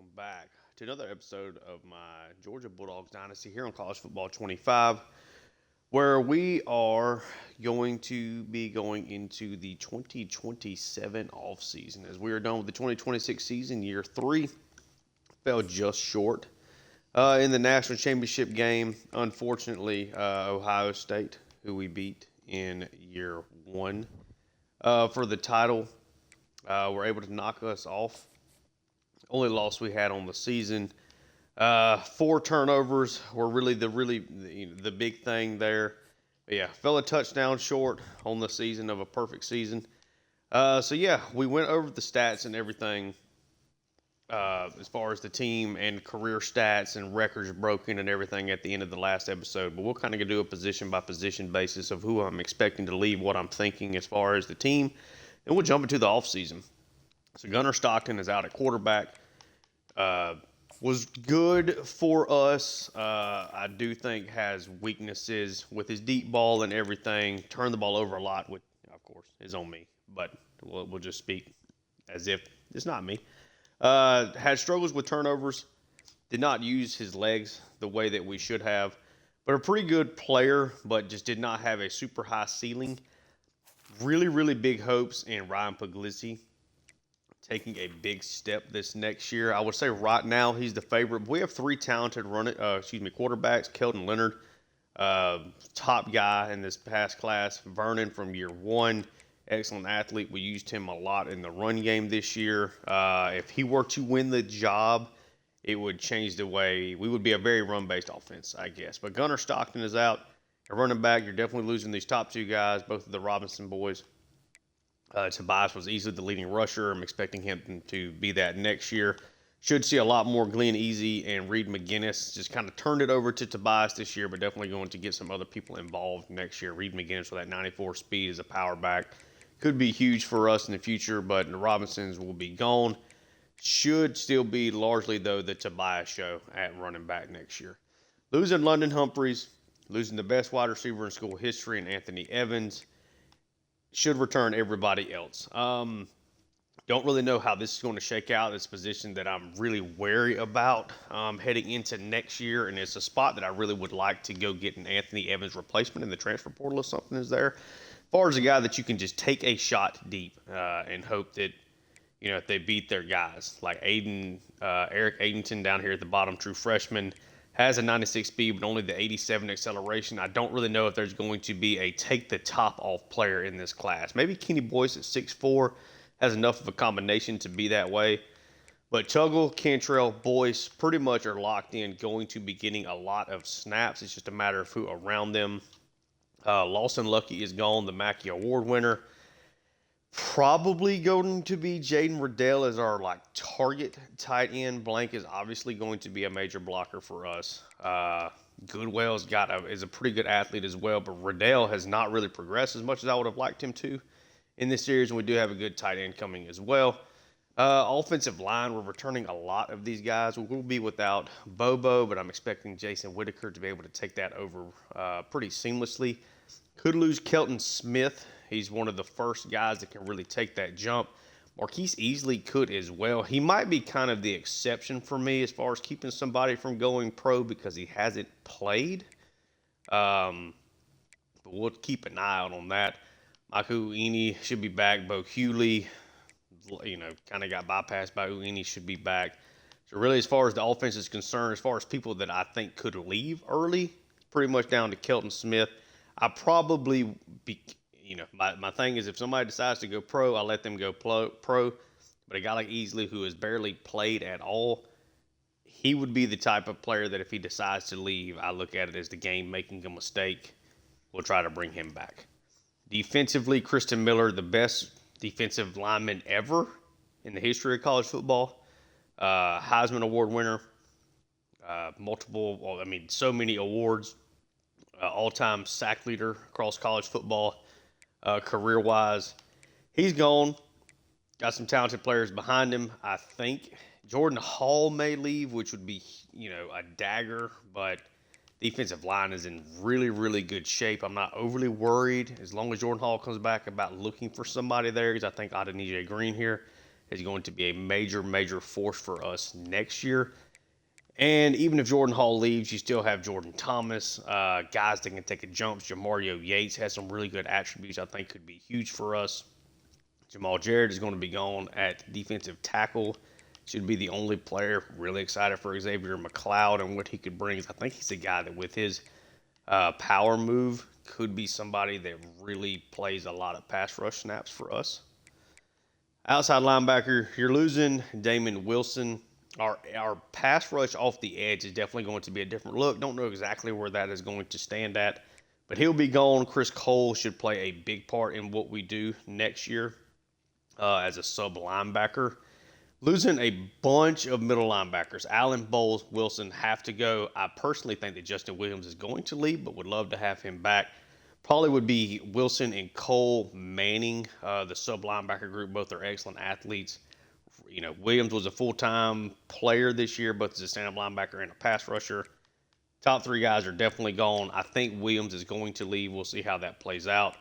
welcome back to another episode of my Georgia Bulldogs Dynasty here on College Football 25, where we are going to be going into the 2027 offseason. As we are done with the 2026 season, year three, fell just short in the national championship game. Unfortunately, Ohio State, who we beat in year one for the title, were able to knock us off. Only loss we had on the season. Four turnovers were really the big thing there. But yeah, fell a touchdown short on the season of a perfect season. So yeah, we went over the stats and everything as far as the team and career stats and records broken and everything at the end of the last episode. But we'll kind of do a position by position basis of who I'm expecting to leave, what I'm thinking as far as the team, and we'll jump into the offseason. So Gunnar Stockton is out at quarterback. Was good for us. I do think has weaknesses with his deep ball and everything. Turned the ball over a lot, which, of course, is on me. But we'll just speak as if it's not me. Had struggles with turnovers. Did not use his legs the way that we should have. But a pretty good player, but just did not have a super high ceiling. Really big hopes in Ryan Puglisi taking a big step this next year. I would say right now he's the favorite. We have three talented quarterbacks. Kelton Leonard, top guy in this past class. Vernon from year one, excellent athlete. We used him a lot in the run game this year. If he were to win the job, it would change the way we would be a very run-based offense, I guess. But Gunnar Stockton is out. At running back, you're definitely losing these top two guys, both of the Robinson boys. Tobias was easily the leading rusher. I'm expecting him to be that next year. Should see a lot more Glenn Easy and Reed McGinnis. Just kind of turned it over to Tobias this year, but definitely going to get some other people involved next year. Reed McGinnis with that 94 speed as a power back. Could be huge for us in the future, but the Robinsons will be gone. Should still be largely, though, the Tobias show at running back next year. Losing London Humphreys, losing the best wide receiver in school history in Anthony Evans. Should return everybody else. Don't really know how this is going to shake out. It's a position that I'm really wary about heading into next year, and it's a spot that I really would like to go get an Anthony Evans replacement in the transfer portal if something is there. As far as a guy that you can just take a shot deep and hope that, if they beat their guys, like Eric Adenton down here at the bottom, true freshman, has a 96 speed, but only the 87 acceleration. I don't really know if there's going to be a take-the-top-off player in this class. Maybe Kenny Boyce at 6'4", has enough of a combination to be that way. But Tuggle, Cantrell, Boyce pretty much are locked in, going to be getting a lot of snaps. It's just a matter of who around them. Lawson Lucky is gone, the Mackey Award winner. Probably going to be Jaden Riddell as our target tight end. Blank is obviously going to be a major blocker for us. Goodwell's is a pretty good athlete as well, but Riddell has not really progressed as much as I would have liked him to in this series, and we do have a good tight end coming as well. Offensive line, we're returning a lot of these guys. We will be without Bobo, but I'm expecting Jason Whitaker to be able to take that over pretty seamlessly. Could lose Kelton Smith. He's one of the first guys that can really take that jump. Marquise Easley could as well. He might be kind of the exception for me as far as keeping somebody from going pro because he hasn't played. But we'll keep an eye out on that. Michael Uini should be back. Bo Hewley, kind of got bypassed by Uini, should be back. So really, as far as the offense is concerned, as far as people that I think could leave early, pretty much down to Kelton Smith. I probably be... my thing is if somebody decides to go pro, I'll let them go pro. But a guy like Easley, who has barely played at all, he would be the type of player that if he decides to leave, I look at it as the game making a mistake. We'll try to bring him back. Defensively, Kristen Miller, the best defensive lineman ever in the history of college football. Heisman Award winner. So many awards. All-time sack leader across college football. Career-wise, he's gone. Got some talented players behind him. I think Jordan Hall may leave, which would be, a dagger. But defensive line is in really good shape. I'm not overly worried as long as Jordan Hall comes back about looking for somebody there because I think Adeniji Green here is going to be a major, major force for us next year. And even if Jordan Hall leaves, you still have Jordan Thomas, guys that can take a jump. Jamario Yates has some really good attributes I think could be huge for us. Jamal Jarrett is going to be gone at defensive tackle. Should be the only player. Really excited for Xavier McLeod and what he could bring. I think he's a guy that with his power move could be somebody that really plays a lot of pass rush snaps for us. Outside linebacker, you're losing Damon Wilson. Our pass rush off the edge is definitely going to be a different look. Don't know exactly where that is going to stand at, but he'll be gone. Chris Cole should play a big part in what we do next year as a sub linebacker. Losing a bunch of middle linebackers. Allen, Bowles, Wilson have to go. I personally think that Justin Williams is going to leave, but would love to have him back. Probably would be Wilson and Cole manning the sub linebacker group. Both are excellent athletes. You know, Williams was a full-time player this year, both as a stand-up linebacker and a pass rusher. Top three guys are definitely gone. I think Williams is going to leave. We'll see how that plays out.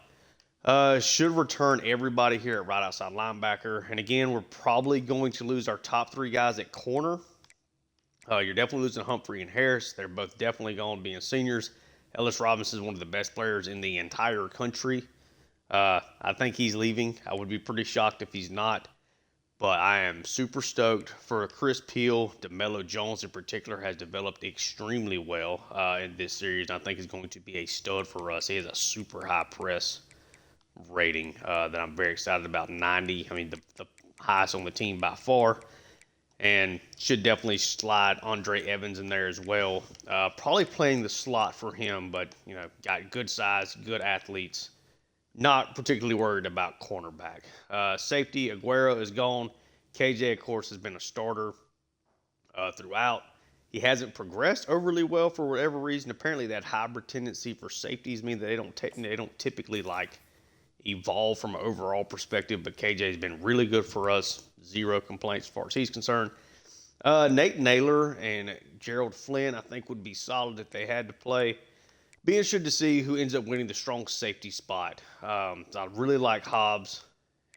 Should return everybody here at right outside linebacker. And again, we're probably going to lose our top three guys at corner. You're definitely losing Humphrey and Harris. They're both definitely going to be seniors. Ellis Robinson is one of the best players in the entire country. I think he's leaving. I would be pretty shocked if he's not. But I am super stoked for Chris Peel. DeMelo Jones in particular has developed extremely well in this series. And I think he's going to be a stud for us. He has a super high press rating that I'm very excited about. 90. I mean, the highest on the team by far. And should definitely slide Andre Evans in there as well. Probably playing the slot for him, but, you know, got good size, good athletes. Not particularly worried about cornerback. Safety, Aguero is gone. KJ, of course, has been a starter throughout. He hasn't progressed overly well for whatever reason. Apparently, that hybrid tendency for safeties means that they don't typically like evolve from an overall perspective. But KJ has been really good for us. Zero complaints as far as he's concerned. Nate Naylor and Gerald Flynn, I think, would be solid if they had to play. Be interested to see who ends up winning the strong safety spot. I really like Hobbs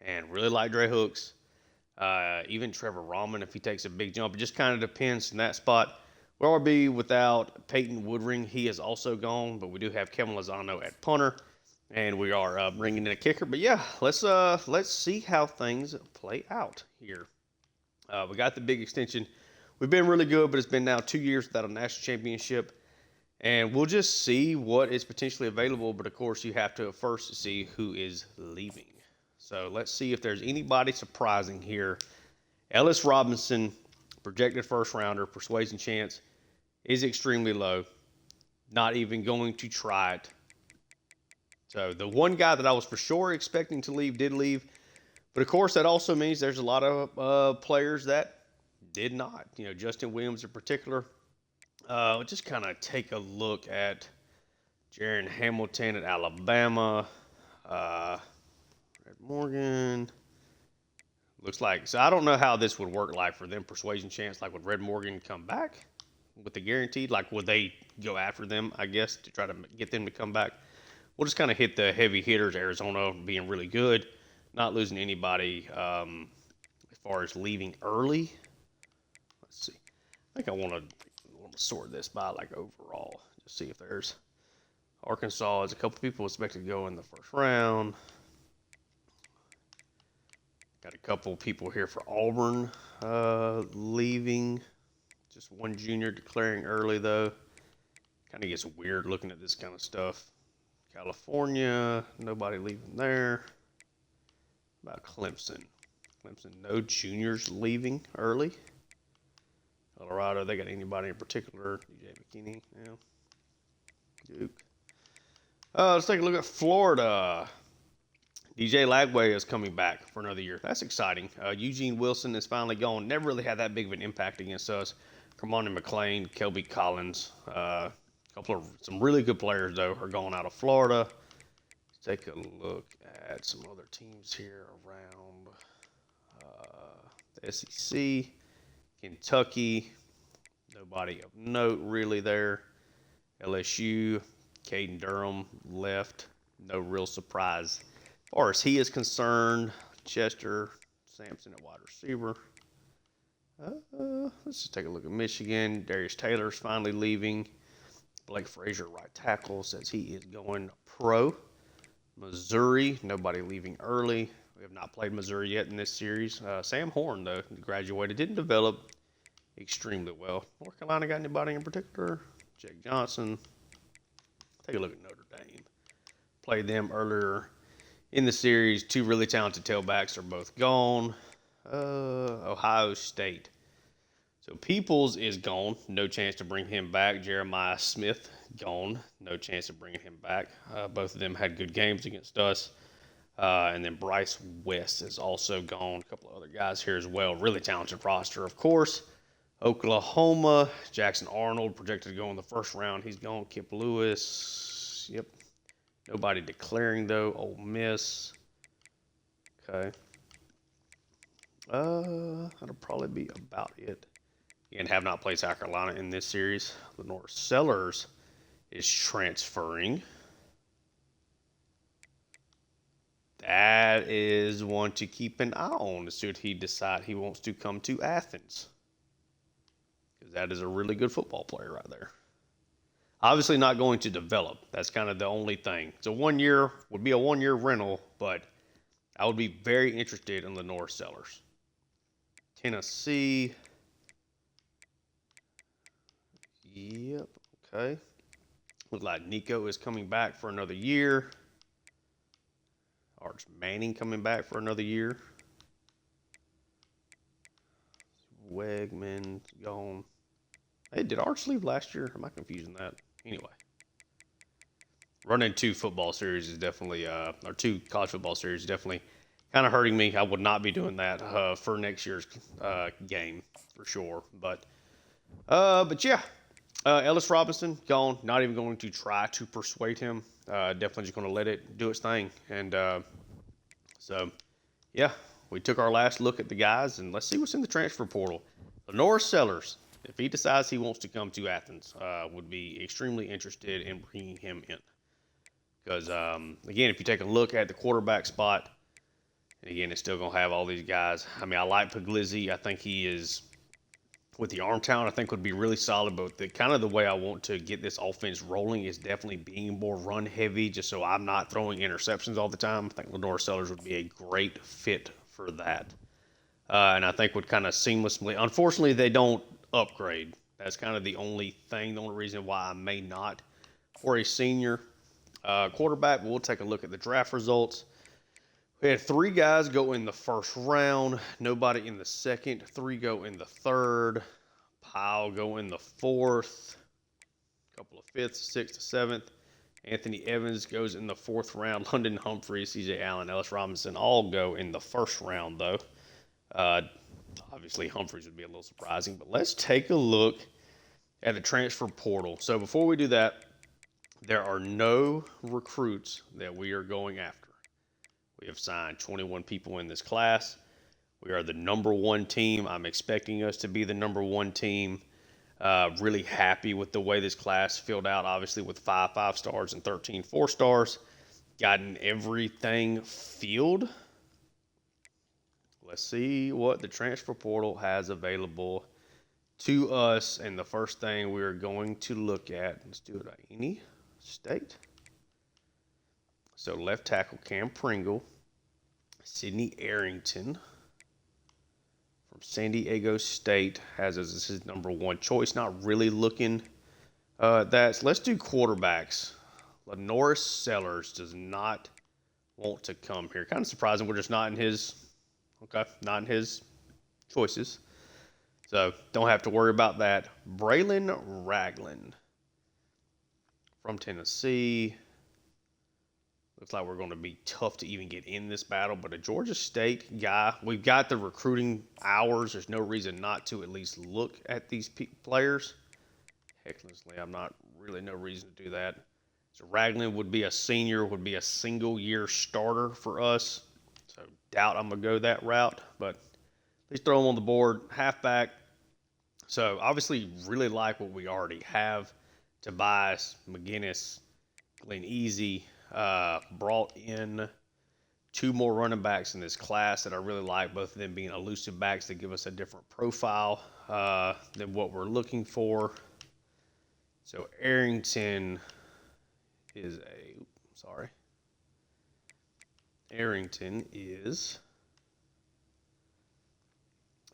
and really like Dre Hooks. Even Trevor Rahman, if he takes a big jump. It just kind of depends in that spot. We'll be without Peyton Woodring. He is also gone, but we do have Kevin Lozano at punter, and we are bringing in a kicker. But yeah, let's see how things play out here. We got the big extension. We've been really good, but it's been now 2 years without a national championship. And we'll just see what is potentially available. But, of course, you have to first see who is leaving. So let's see if there's anybody surprising here. Ellis Robinson, projected first rounder, persuasion chance is extremely low. Not even going to try it. So the one guy that I was for sure expecting to leave did leave. But, of course, that also means there's a lot of players that did not. You know, Justin Williams in particular. Just kind of take a look at Jaron Hamilton at Alabama. Red Morgan. Looks like, so I don't know how this would work like for them. Persuasion chance, like would Red Morgan come back with the guaranteed? Like would they go after them, I guess, to try to get them to come back? We'll just kind of hit the heavy hitters. Arizona being really good. Not losing anybody as far as leaving early. Let's see. I think I want to sort this by like overall, just see if there's Arkansas. There's a couple people expected to go in the first round. Got a couple people here for Auburn leaving. Just one junior declaring early though. Kind of gets weird looking at this kind of stuff. California, nobody leaving there. About Clemson. Clemson, no juniors leaving early. Colorado, they got anybody in particular? DJ McKinney, yeah. Duke. Let's take a look at Florida. DJ Lagway is coming back for another year. That's exciting. Eugene Wilson is finally gone. Never really had that big of an impact against us. Kermani McLean, Kelby Collins. Some really good players, though, are going out of Florida. Let's take a look at some other teams here around the SEC. Kentucky, nobody of note really there. LSU, Caden Durham left. No real surprise. As far as he is concerned, Chester, Sampson at wide receiver. Let's just take a look at Michigan. Darius Taylor's finally leaving. Blake Frazier, right tackle, says he is going pro. Missouri, nobody leaving early. We have not played Missouri yet in this series. Sam Horn, though, graduated, didn't develop extremely well. North Carolina got anybody in particular? Jake Johnson. Take a look at Notre Dame. Played them earlier in the series. Two really talented tailbacks are both gone. Ohio State. So Peoples is gone. No chance to bring him back. Jeremiah Smith, gone. No chance of bringing him back. Both of them had good games against us. And then Bryce West is also gone. A couple of other guys here as well. Really talented roster, of course. Oklahoma, Jackson Arnold, projected to go in the first round. He's gone. Kip Lewis. Yep. Nobody declaring, though. Ole Miss. Okay. That'll probably be about it. And have not played South Carolina in this series. Lenore Sellers is transferring. That is one to keep an eye on to see if he decides he wants to come to Athens. Because that is a really good football player right there. Obviously not going to develop. That's kind of the only thing. So would be a 1 year rental, but I would be very interested in Lenore Sellers. Tennessee. Yep, okay. Looks like Nico is coming back for another year. Arch Manning coming back for another year. Wegman's gone. Hey, did Arch leave last year? Am I confusing that? Anyway. Running two football series is definitely, or two college football series is definitely kind of hurting me. I would not be doing that for next year's game for sure. But yeah. Ellis Robinson, gone. Not even going to try to persuade him. Definitely just going to let it do its thing. And so, yeah, we took our last look at the guys, and let's see what's in the transfer portal. Lenore Sellers, if he decides he wants to come to Athens, would be extremely interested in bringing him in. Because, again, if you take a look at the quarterback spot, and again, it's still going to have all these guys. I mean, I like Puglisi. I think he is, with the arm talent, I think would be really solid. But the way I want to get this offense rolling is definitely being more run heavy, just so I'm not throwing interceptions all the time. I think Lenore Sellers would be a great fit for that. And I think would kind of seamlessly, unfortunately, they don't upgrade. That's kind of the only reason why I may not. For a senior quarterback, we'll take a look at the draft results. We had 3 guys go in the first round, nobody in the second, 3 go in the third, Powell go in the fourth, a couple of fifths, 6th, 7th. Anthony Evans goes in the 4th round. London Humphreys, C.J. Allen, Ellis Robinson all go in the first round, though. Obviously, Humphreys would be a little surprising, but let's take a look at the transfer portal. So before we do that, there are no recruits that we are going after. We have signed 21 people in this class. We are the number 1 team. I'm expecting us to be the number 1 team. Really happy with the way this class filled out, obviously with 5 5-stars and 13 4-stars. Gotten everything filled. Let's see what the transfer portal has available to us. And the first thing we are going to look at, let's do it at any state. So left tackle Cam Pringle, Sidney Arrington from San Diego State has as his number 1 choice. Not really looking at that. So let's do quarterbacks. Lenore Sellers does not want to come here. Kind of surprising. We're just not in his choices. So don't have to worry about that. Braylon Ragland from Tennessee. Looks like we're going to be tough to even get in this battle, but a Georgia State guy. We've got the recruiting hours. There's no reason not to at least look at these players. Hecklessly, I'm not really no reason to do that. So Ragland would be a senior, would be a single-year starter for us. So doubt I'm going to go that route, but at least throw him on the board. Halfback. So obviously really like what we already have. Tobias, McGinnis, Glenn Easy. Brought in two more running backs in this class that I really like, both of them being elusive backs that give us a different profile than what we're looking for. So Arrington is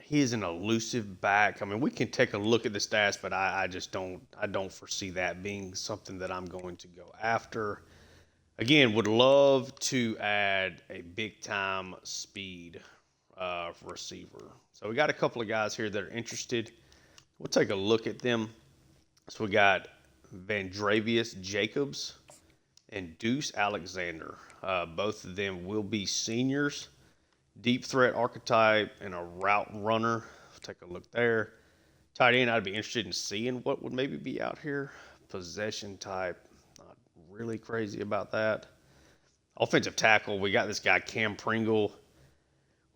he is an elusive back. I mean, we can take a look at the stats, but I don't foresee that being something that I'm going to go after. Again, would love to add a big-time speed receiver. So we got a couple of guys here that are interested. We'll take a look at them. So we got Vandravius Jacobs and Deuce Alexander. Both of them will be seniors. Deep threat archetype and a route runner. We'll take a look there. Tight end, I'd be interested in seeing what would maybe be out here. Possession type, not really crazy about that. Offensive tackle, we got this guy Cam Pringle.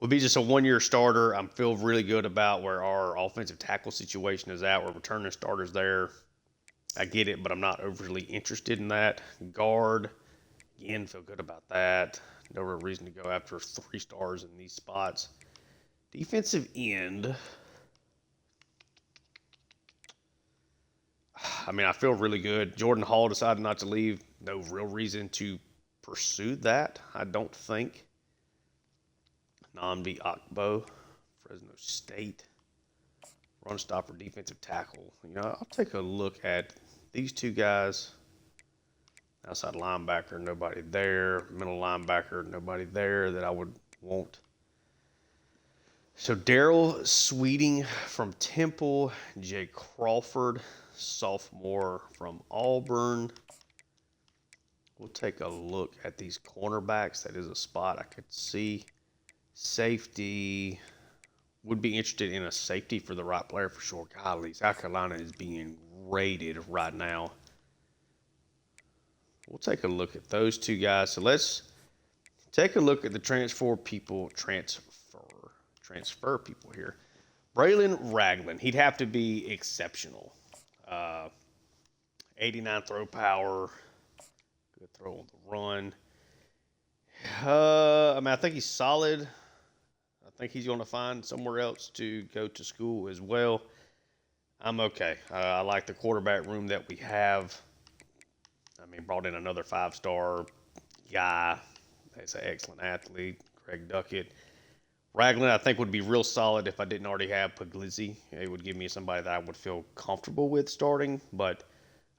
Will be just a one-year starter. I feel really good about where our offensive tackle situation is at. We're returning starters there. I get it, but I'm not overly interested in that. Guard, again, feel good about that. No real reason to go after 3 stars in these spots. Defensive end, I mean, I feel really good. Jordan Hall decided not to leave. No real reason to pursue that, I don't think. Nnamdi Akbo, Fresno State. Run stopper, defensive tackle. You know, I'll take a look at these two guys. Outside linebacker, nobody there. Middle linebacker, nobody there that I would want. So Daryl Sweeting from Temple. Jay Crawford, sophomore from Auburn. We'll take a look at these cornerbacks. That is a spot I could see. Safety. Would be interested in a safety for the right player for sure. Golly, South Carolina is being raided right now. We'll take a look at those two guys. So let's take a look at the transfer people here. Braylon Ragland, he'd have to be exceptional. 89 throw power, good throw on the run. I mean, I think he's solid. I think he's going to find somewhere else to go to school as well. I'm okay. I like the quarterback room that we have. I mean, brought in another 5-star guy. He's an excellent athlete, Greg Duckett. Ragland, I think, would be real solid if I didn't already have Puglisi. It would give me somebody that I would feel comfortable with starting. But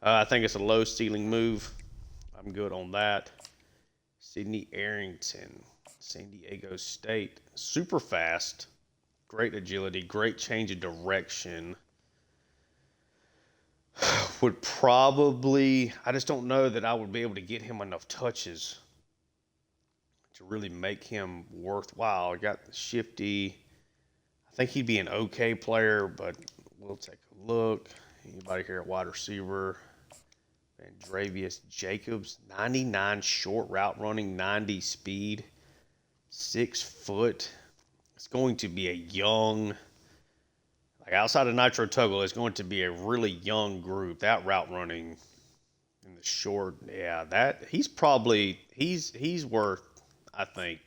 I think it's a low ceiling move. I'm good on that. Sidney Arrington, San Diego State. Super fast, great agility, great change of direction. Would probably, I just don't know that I would be able to get him enough touches to really make him worthwhile. I got shifty. I think he'd be an okay player, but we'll take a look. Anybody here at wide receiver? Vandravius Jacobs, 99 short route running, 90 speed, 6 foot. It's going to be a young, like outside of Nitro Tuggle, it's going to be a really young group. That route running in the short, yeah, that he's worth, I think,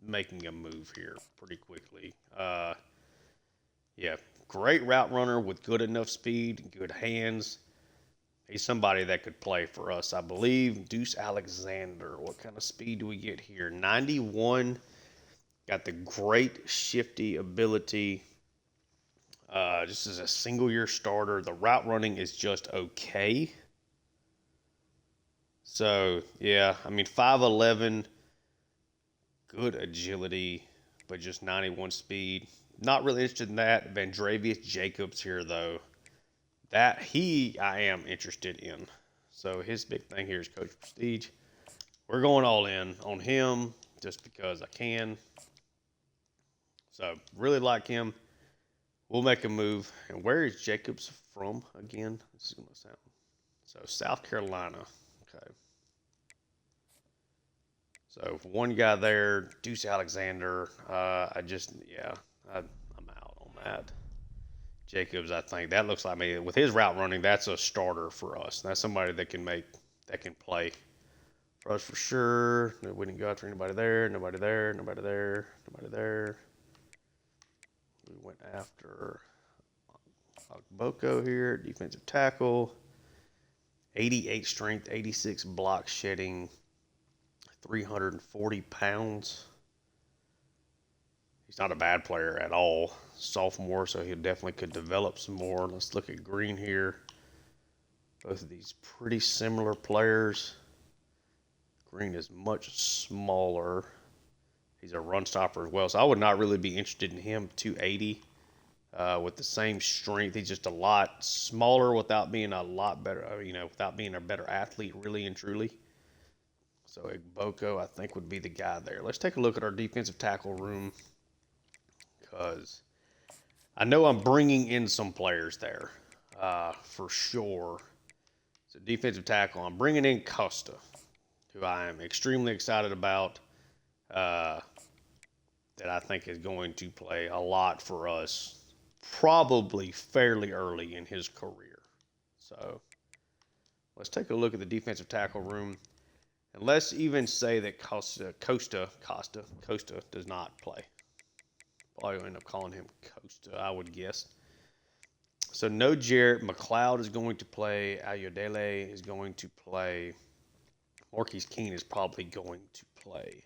making a move here pretty quickly. Yeah, great route runner with good enough speed, good hands. He's somebody that could play for us, I believe. Deuce Alexander, what kind of speed do we get here? 91, got the great shifty ability. Just as a single-year starter, the route running is just okay. So, yeah, I mean, 5'11", good agility, but just 91 speed. Not really interested in that. Vandravius Jacobs here, though. That I am interested in. So his big thing here is Coach Prestige. We're going all in on him just because I can. So really like him. We'll make a move. And where is Jacobs from again? This is going to sound. So South Carolina. Okay. So one guy there, Deuce Alexander. I'm out on that. Jacobs, I think that looks like me with his route running. That's a starter for us. That's somebody that can play for us for sure. No, we didn't go after anybody there. Nobody there. Nobody there. Nobody there. We went after Boko here, defensive tackle. 88 strength, 86 block shedding, 340 pounds. He's not a bad player at all. Sophomore, so he definitely could develop some more. Let's look at Green here. Both of these pretty similar players. Green is much smaller. He's a run stopper as well, so I would not really be interested in him. 280 with the same strength. He's just a lot smaller without being a lot better, without being a better athlete, really and truly. So Igboko, I think, would be the guy there. Let's take a look at our defensive tackle room, because I know I'm bringing in some players there for sure. So defensive tackle, I'm bringing in Costa, who I am extremely excited about, that I think is going to play a lot for us, probably fairly early in his career. So let's take a look at the defensive tackle room. And let's even say that Costa does not play. Probably end up calling him Costa, I would guess. So no Jarrett. McLeod is going to play. Ayodele is going to play. Marquise Keene is probably going to play.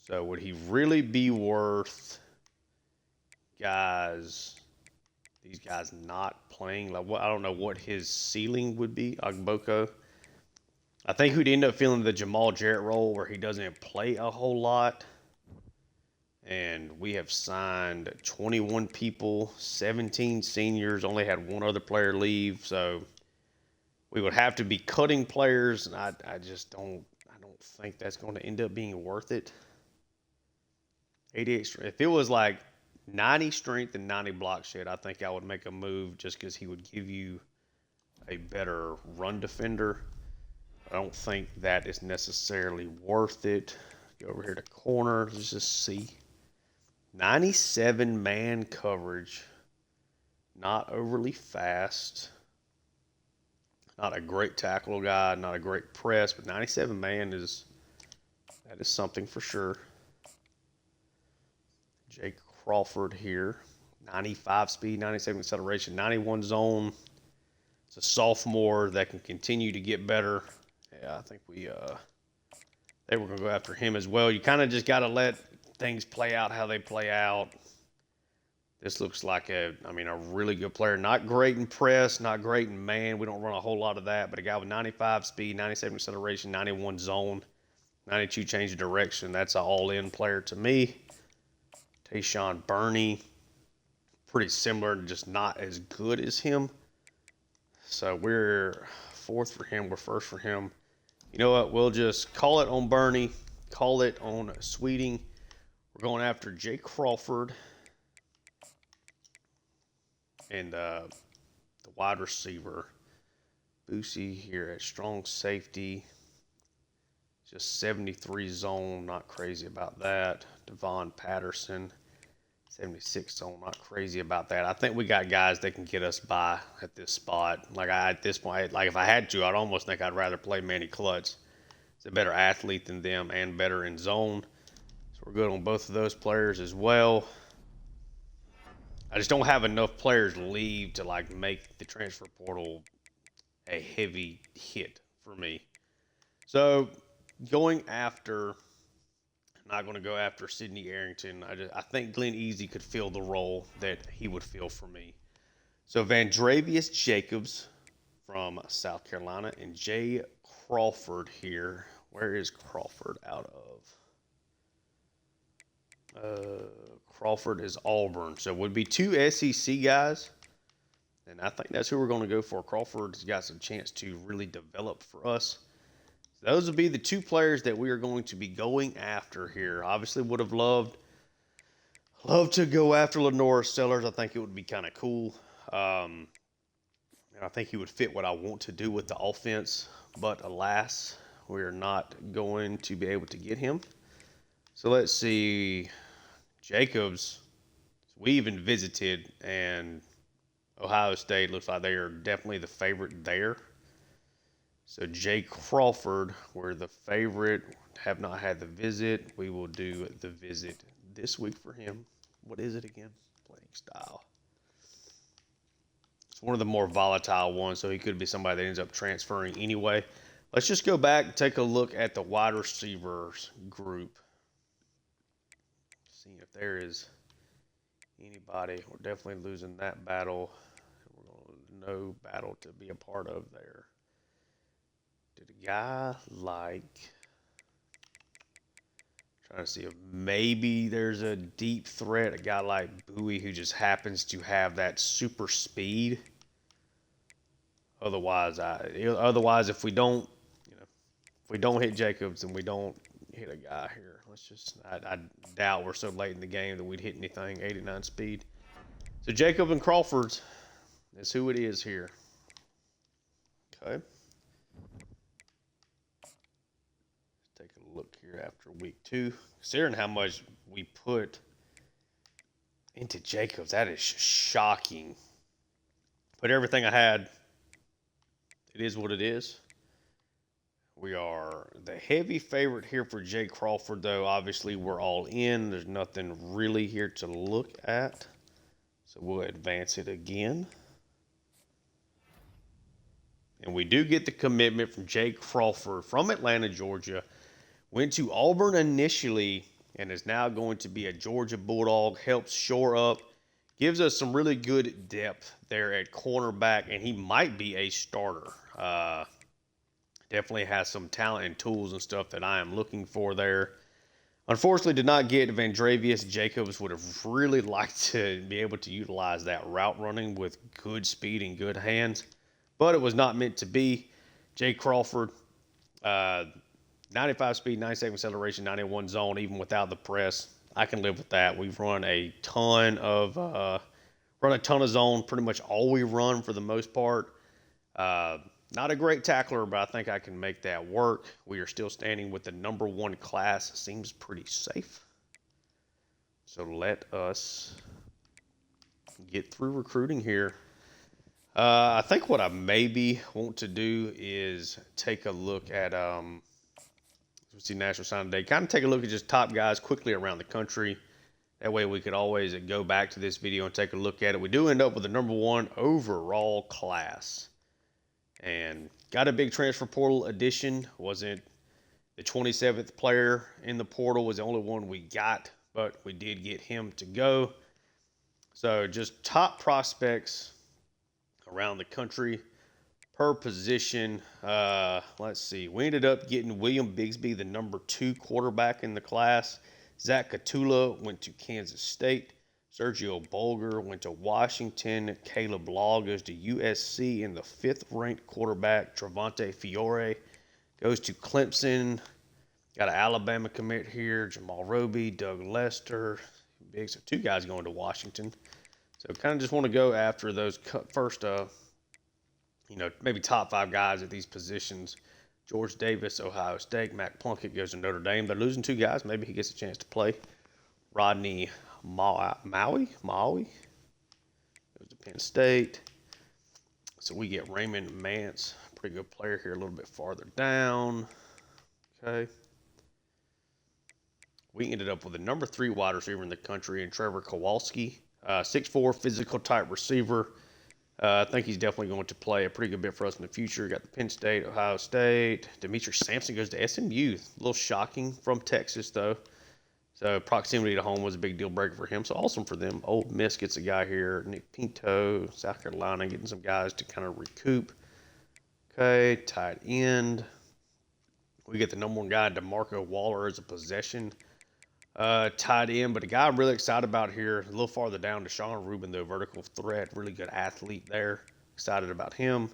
So would he really be worth these guys not playing? Like, I don't know what his ceiling would be. Agboko. I think he'd end up feeling the Jamal Jarrett role where he doesn't play a whole lot. And we have signed 21 people, 17 seniors, only had one other player leave. So we would have to be cutting players, and I don't think that's going to end up being worth it. 88 strength. If it was like 90 strength and 90 block shed, I think I would make a move just because he would give you a better run defender. I don't think that is necessarily worth it. Go over here to corner. Let's just see. 97 man coverage. Not overly fast. Not a great tackle guy. Not a great press. But 97 man is something for sure. Jake Crawford here. 95 speed, 97 acceleration, 91 zone. It's a sophomore that can continue to get better. Yeah, I think they were going to go after him as well. You kind of just got to let things play out how they play out. This looks like a really good player. Not great in press, not great in man. We don't run a whole lot of that, but a guy with 95 speed, 97 acceleration, 91 zone, 92 change of direction. That's an all-in player to me. Tayshawn Burney, pretty similar, just not as good as him. So we're fourth for him. We're first for him. You know what? We'll just call it on Burney, call it on Sweeting. We're going after Jake Crawford and the wide receiver. Boosie here at strong safety. Just 73 zone, not crazy about that. Devon Patterson, 76 zone, not crazy about that. I think we got guys that can get us by at this spot. At this point, if I had to, I'd almost think I'd rather play Manny Klutz. He's a better athlete than them and better in zone. So we're good on both of those players as well. I just don't have enough players leave to make the transfer portal a heavy hit for me. So going after, I'm not going to go after Sidney Arrington. I think Glenn Easy could fill the role that he would fill for me. So Vandravius Jacobs from South Carolina and Jay Crawford here. Where is Crawford out of? Crawford is Auburn. So it would be two SEC guys. And I think that's who we're going to go for. Crawford's got some chance to really develop for us. Those would be the two players that we are going to be going after here. Obviously would have loved to go after Lenora Sellers. I think it would be kind of cool. And I think he would fit what I want to do with the offense. But alas, we are not going to be able to get him. So let's see. Jacobs, we even visited, and Ohio State looks like they are definitely the favorite there. So Jay Crawford, we're the favorite. Have not had the visit. We will do the visit this week for him. What is it again? Playing style. It's one of the more volatile ones, so he could be somebody that ends up transferring anyway. Let's just go back and take a look at the wide receivers group. See if there is anybody. We're definitely losing that battle. We're going to lose no battle to be a part of there. Did a guy like... Trying to see if maybe there's a deep threat, a guy like Bowie who just happens to have that super speed. Otherwise, if we don't, if we don't hit Jacobs and we don't hit a guy here, I doubt we're so late in the game that we'd hit anything 89 speed. So Jacob and Crawford's is who it is here. Okay. Take a look here after week 2. Considering how much we put into Jacobs, that is shocking. Put everything I had. It is what it is. We are the heavy favorite here for Jay Crawford, though. Obviously, we're all in. There's nothing really here to look at. So we'll advance it again. And we do get the commitment from Jay Crawford from Atlanta, Georgia. Went to Auburn initially and is now going to be a Georgia Bulldog. Helps shore up. Gives us some really good depth there at cornerback, and he might be a starter. Definitely has some talent and tools and stuff that I am looking for there. Unfortunately, did not get Vandravius. Jacobs would have really liked to be able to utilize that route running with good speed and good hands, but it was not meant to be. Jay Crawford, 95 speed, 97 acceleration, 91 zone, even without the press. I can live with that. We've run a ton of zone, pretty much all we run for the most part. Not a great tackler, but I think I can make that work. We are still standing with the number 1 class. Seems pretty safe. So let us get through recruiting here. I think what I maybe want to do is take a look at see National Signing Day. Kind of take a look at just top guys quickly around the country. That way we could always go back to this video and take a look at it. We do end up with the number 1 overall class. And got a big transfer portal addition. Wasn't the 27th player in the portal, was the only one we got, but we did get him to go. So just top prospects around the country per position. Let's see. We ended up getting William Bigsby, the number 2 quarterback in the class. Zach Catula went to Kansas State. Sergio Bulger went to Washington. Caleb Law goes to USC, and the 5th-ranked quarterback, Travante Fiore, goes to Clemson. Got an Alabama commit here, Jamal Roby, Doug Lester. Big, so 2 guys going to Washington. So kind of just want to go after those first, maybe top 5 guys at these positions. George Davis, Ohio State. Mac Plunkett goes to Notre Dame. They're losing 2 guys. Maybe he gets a chance to play. Rodney Maui goes to Penn State. So we get Raymond Mance, pretty good player here a little bit farther down. Okay. We ended up with the number 3 wide receiver in the country in Trevor Kowalski. 6'4", physical type receiver. I think he's definitely going to play a pretty good bit for us in the future. Got the Penn State, Ohio State. Demetrius Sampson goes to SMU. A little shocking from Texas, though. So proximity to home was a big deal breaker for him. So awesome for them. Ole Miss gets a guy here. Nick Pinto, South Carolina, getting some guys to kind of recoup. Okay, tight end. We get the number 1 guy, DeMarco Waller, as a possession tight end. But a guy I'm really excited about here, a little farther down, Deshaun Rubin, the vertical threat. Really good athlete there. Excited about him.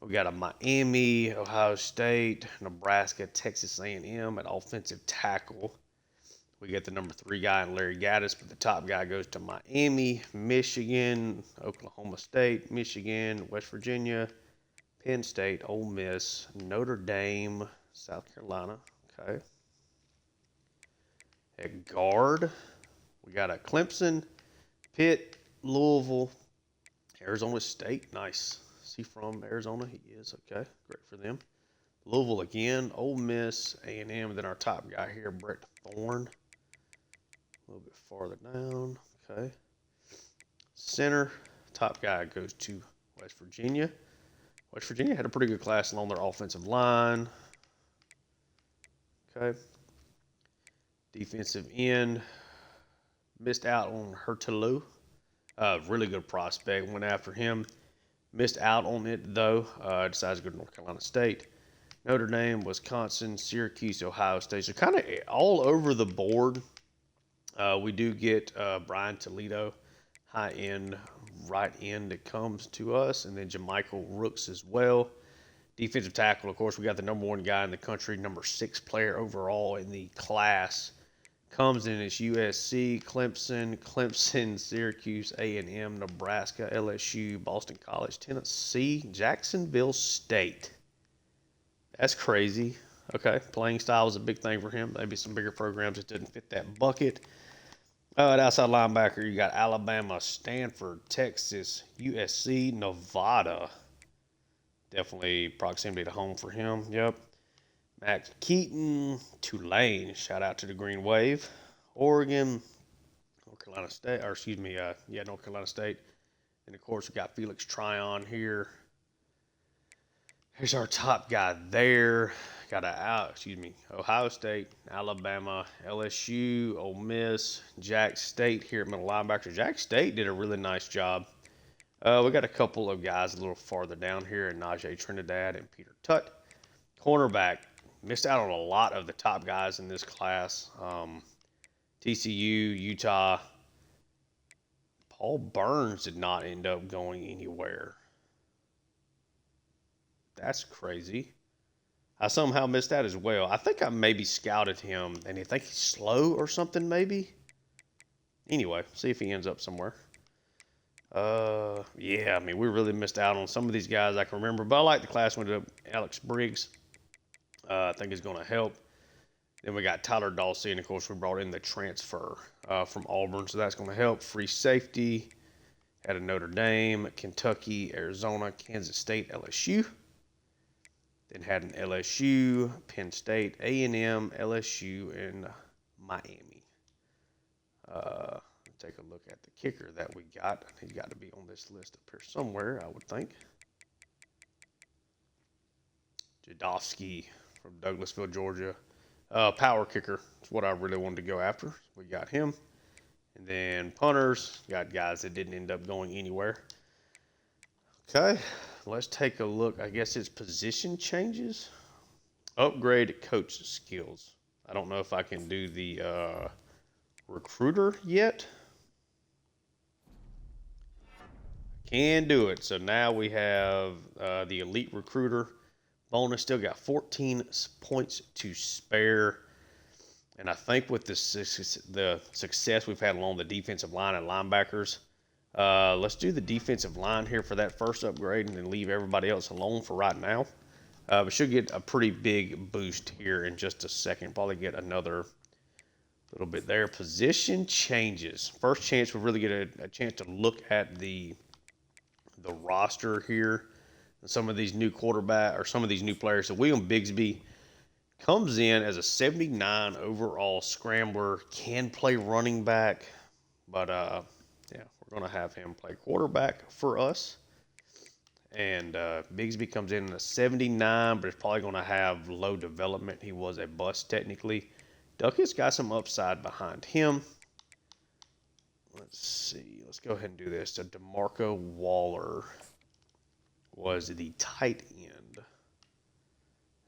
We got a Miami, Ohio State, Nebraska, Texas A&M at offensive tackle. We get the number 3 guy in Larry Gaddis, but the top guy goes to Miami, Michigan, Oklahoma State, Michigan, West Virginia, Penn State, Ole Miss, Notre Dame, South Carolina. Okay. At guard, we got a Clemson, Pitt, Louisville, Arizona State. Nice. he from Arizona? He is. Okay, great for them. Louisville again, Ole Miss, A&M, and then our top guy here, Brett Thorne. A little bit farther down. Okay. Center, top guy goes to West Virginia. West Virginia had a pretty good class along their offensive line. Okay. Defensive end, missed out on Hurtalo. Really good prospect. Went after him. Missed out on it, though. Decided to go to North Carolina State. Notre Dame, Wisconsin, Syracuse, Ohio State. So kind of all over the board. We do get Brian Toledo, high end, right end that comes to us. And then Jamichael Rooks as well. Defensive tackle, of course, we got the number 1 guy in the country, number 6 player overall in the class. Comes in as USC, Clemson, Syracuse, A&M, Nebraska, LSU, Boston College, Tennessee, Jacksonville State. That's crazy. Okay, playing style is a big thing for him. Maybe some bigger programs that didn't fit that bucket. At outside linebacker, you got Alabama, Stanford, Texas, USC, Nevada. Definitely proximity to home for him. Yep. Max Keaton, Tulane. Shout out to the Green Wave. Oregon, North Carolina State, North Carolina State. And of course, we got Felix Tryon here. Here's our top guy there. Got Ohio State, Alabama, LSU, Ole Miss, Jack State here at middle linebacker. Jack State did a really nice job. We got a couple of guys a little farther down here, Najee Trinidad and Peter Tutt. Cornerback, missed out on a lot of the top guys in this class. TCU, Utah. Paul Burns did not end up going anywhere. That's crazy. I somehow missed that as well. I think I maybe scouted him, and I think he's slow or something, maybe. Anyway, see if he ends up somewhere. Yeah, I mean, we really missed out on some of these guys I can remember, but I like the class went up. Alex Briggs, I think is going to help. Then we got Tyler Dawsey, and of course, we brought in the transfer from Auburn, so that's going to help. Free safety, had a Notre Dame, Kentucky, Arizona, Kansas State, LSU. Then had an LSU, Penn State, A&M, LSU, and Miami. Take a look at the kicker that we got. He's got to be on this list up here somewhere, I would think. Jadowski from Douglasville, Georgia. Power kicker is what I really wanted to go after. We got him. And then punters, got guys that didn't end up going anywhere. Okay, let's take a look. I guess it's position changes. Upgrade coach skills. I don't know if I can do the recruiter yet. Can do it. So now we have the elite recruiter bonus. Still got 14 points to spare. And I think with the success we've had along the defensive line and linebackers, let's do the defensive line here for that first upgrade and then leave everybody else alone for right now. We should get a pretty big boost here in just a second. Probably get another little bit there. Position changes. First chance we really get a chance to look at the roster here. And some of these new some of these new players. So William Bigsby comes in as a 79 overall scrambler, can play running back, but yeah, we're going to have him play quarterback for us. And Bigsby comes in at a 79, but it's probably going to have low development. He was a bust technically. Duckett's got some upside behind him. Let's see. Let's go ahead and do this. So DeMarco Waller was the tight end.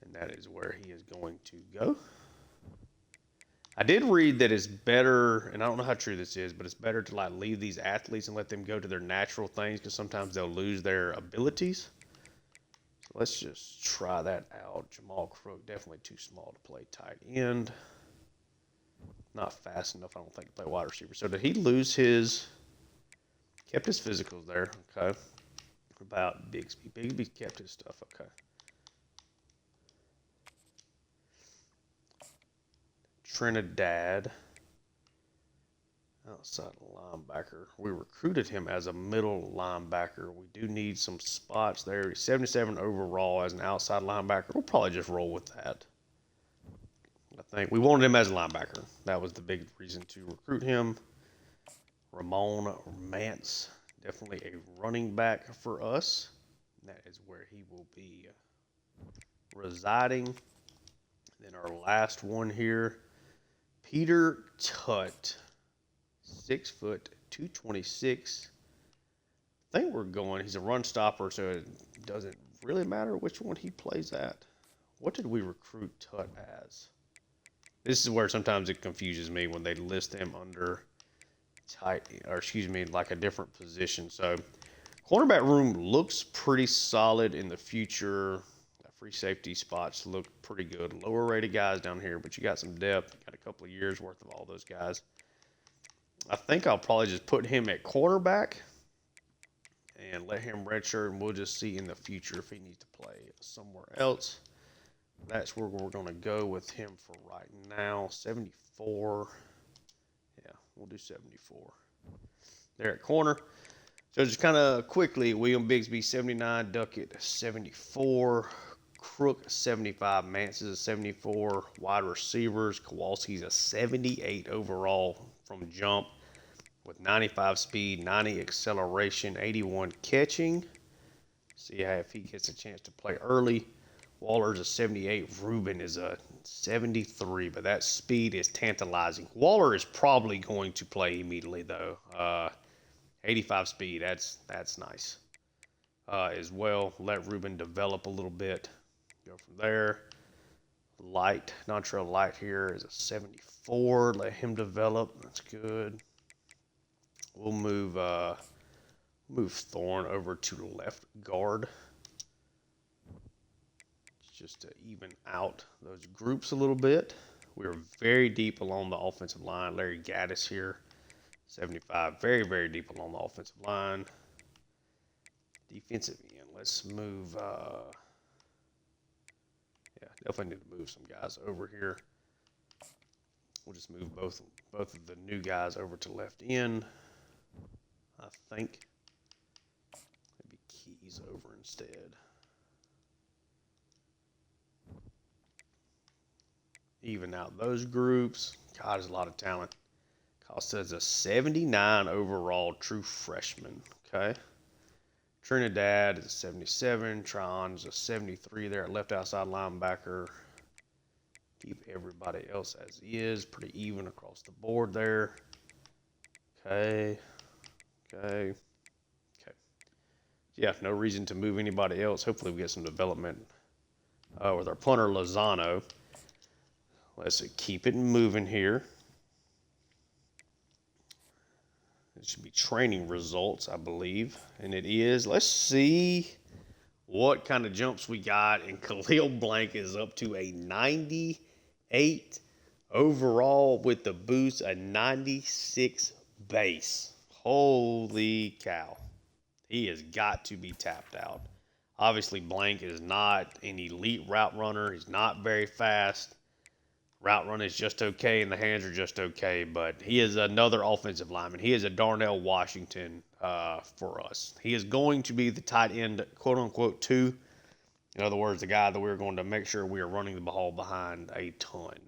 And that is where he is going to go. I did read that it's better, and I don't know how true this is, but it's better to leave these athletes and let them go to their natural things because sometimes they'll lose their abilities. So let's just try that out. Jamal Crook, definitely too small to play tight end. Not fast enough, I don't think, to play wide receiver. So did he lose kept his physicals there, okay. What about Bigsby? Bigsby kept his stuff, okay. Trinidad. Outside linebacker. We recruited him as a middle linebacker. We do need some spots there. He's 77 overall as an outside linebacker. We'll probably just roll with that. I think we wanted him as a linebacker. That was the big reason to recruit him. Ramon Mance, definitely a running back for us. That is where he will be residing. Then our last one here, Peter Tutt, 6 foot, 226. I think we're going, he's a run stopper, so it doesn't really matter which one he plays at. What did we recruit Tutt as? This is where sometimes it confuses me when they list him under like a different position. So cornerback room looks pretty solid in the future. Free safety spots look pretty good. Lower rated guys down here, but you got some depth. You got a couple of years worth of all those guys. I think I'll probably just put him at quarterback and let him redshirt, and we'll just see in the future if he needs to play somewhere else. That's where we're going to go with him for right now. 74. Yeah, we'll do 74. There at corner. So just kind of quickly, William Bigsby 79, Duckett 74, Crook 75, Mance is a 74, wide receivers, Kowalski's a 78 overall from jump with 95 speed, 90 acceleration, 81 catching. See if he gets a chance to play early. Waller's a 78, Ruben is a 73, but that speed is tantalizing. Waller is probably going to play immediately though. 85 speed, that's nice as well. Let Ruben develop a little bit. Go from there. Light, Dontrell Light here is a 74. Let him develop. That's good. We'll move Thorne over to left guard, just to even out those groups a little bit. We're very deep along the offensive line. Larry Gaddis here. 75, very, very deep along the offensive line. Defensive end, let's move, definitely need to move some guys over here. We'll just move both of the new guys over to left end, I think. Maybe Keys over instead. Even out those groups. God, there's a lot of talent. Costa's a 79 overall true freshman. Okay. Trinidad is a 77. Tron's a 73 there at left outside linebacker. Keep everybody else as is. Pretty even across the board there. Okay. Yeah, no reason to move anybody else. Hopefully we get some development with our punter Lozano. Let's keep it moving here. It should be training results, I believe. And it is. Let's see what kind of jumps we got. And Khalil Blank is up to a 98 overall with the boost, a 96 base. Holy cow. He has got to be tapped out. Obviously, Blank is not an elite route runner. He's not very fast. Route run is just okay, and the hands are just okay, but he is another offensive lineman. He is a Darnell Washington for us. He is going to be the tight end, quote-unquote, 2. In other words, the guy that we're going to make sure we are running the ball behind a ton.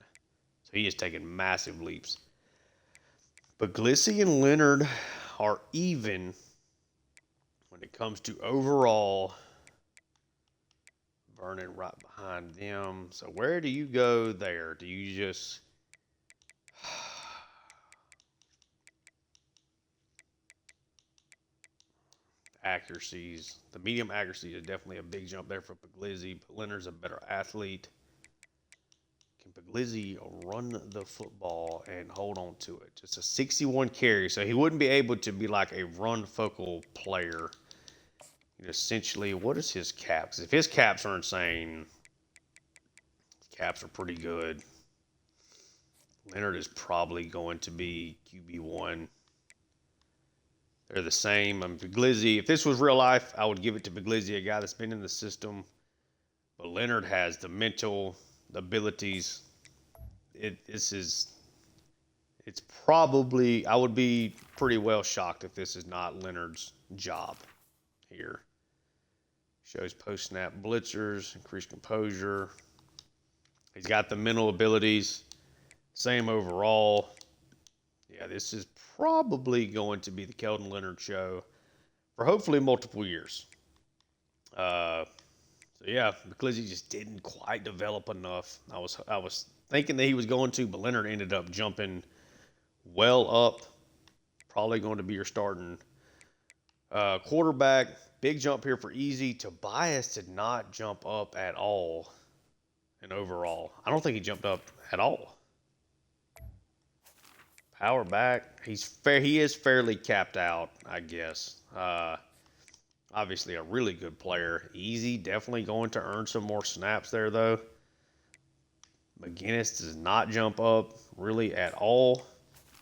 So he is taking massive leaps. But Glissy and Leonard are even when it comes to overall. Vernon right behind them. So where do you go there? Do you just... accuracies. The medium accuracy is definitely a big jump there for Puglisi, but Leonard's a better athlete. Can Puglisi run the football and hold on to it? Just a 61 carry, so he wouldn't be able to be like a run focal player. Essentially, what is his caps? If his caps are insane, his caps are pretty good. Leonard is probably going to be QB1. They're the same. Puglisi, if this was real life, I would give it to Puglisi, a guy that's been in the system. But Leonard has the mental abilities. This is it's probably, I would be pretty well shocked if this is not Leonard's job here. Shows post-snap blitzers, increased composure. He's got the mental abilities, same overall. Yeah, this is probably going to be the Keldon Leonard show for hopefully multiple years. So yeah, because he just didn't quite develop enough. I was thinking that he was going to, but Leonard ended up jumping well up. Probably going to be your starting quarterback. Big jump here for Easy. Tobias did not jump up at all in overall. I don't think he jumped up at all. Power back. He is fairly capped out, I guess. Obviously a really good player. Easy, definitely going to earn some more snaps there, though. McGinnis does not jump up really at all.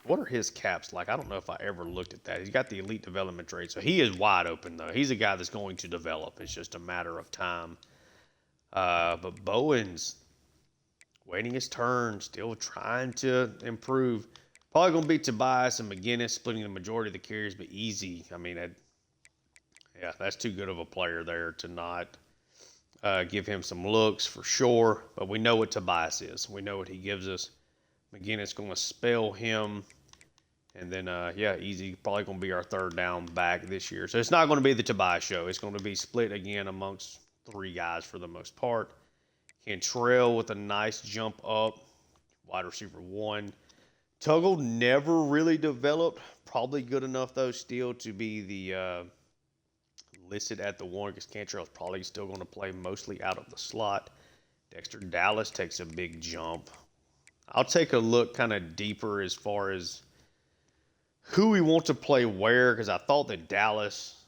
What are his caps like? I don't know if I ever looked at that. He's got the elite development trait, so he is wide open, though. He's a guy that's going to develop. It's just a matter of time. But Bowen's waiting his turn, still trying to improve. Probably going to be Tobias and McGinnis splitting the majority of the carries, but Easy. I mean, yeah, that's too good of a player there to not give him some looks for sure. But we know what Tobias is. We know what he gives us. McGinnis going to spell him. And then, yeah, Easy probably going to be our third down back this year. So it's not going to be the Tobias show. It's going to be split again amongst three guys for the most part. Cantrell with a nice jump up. Wide receiver 1. Tuggle never really developed. Probably good enough, though, still to be the listed at the 1 because Cantrell's probably still going to play mostly out of the slot. Dexter Dallas takes a big jump. I'll take a look kind of deeper as far as who we want to play where, because I thought that Dallas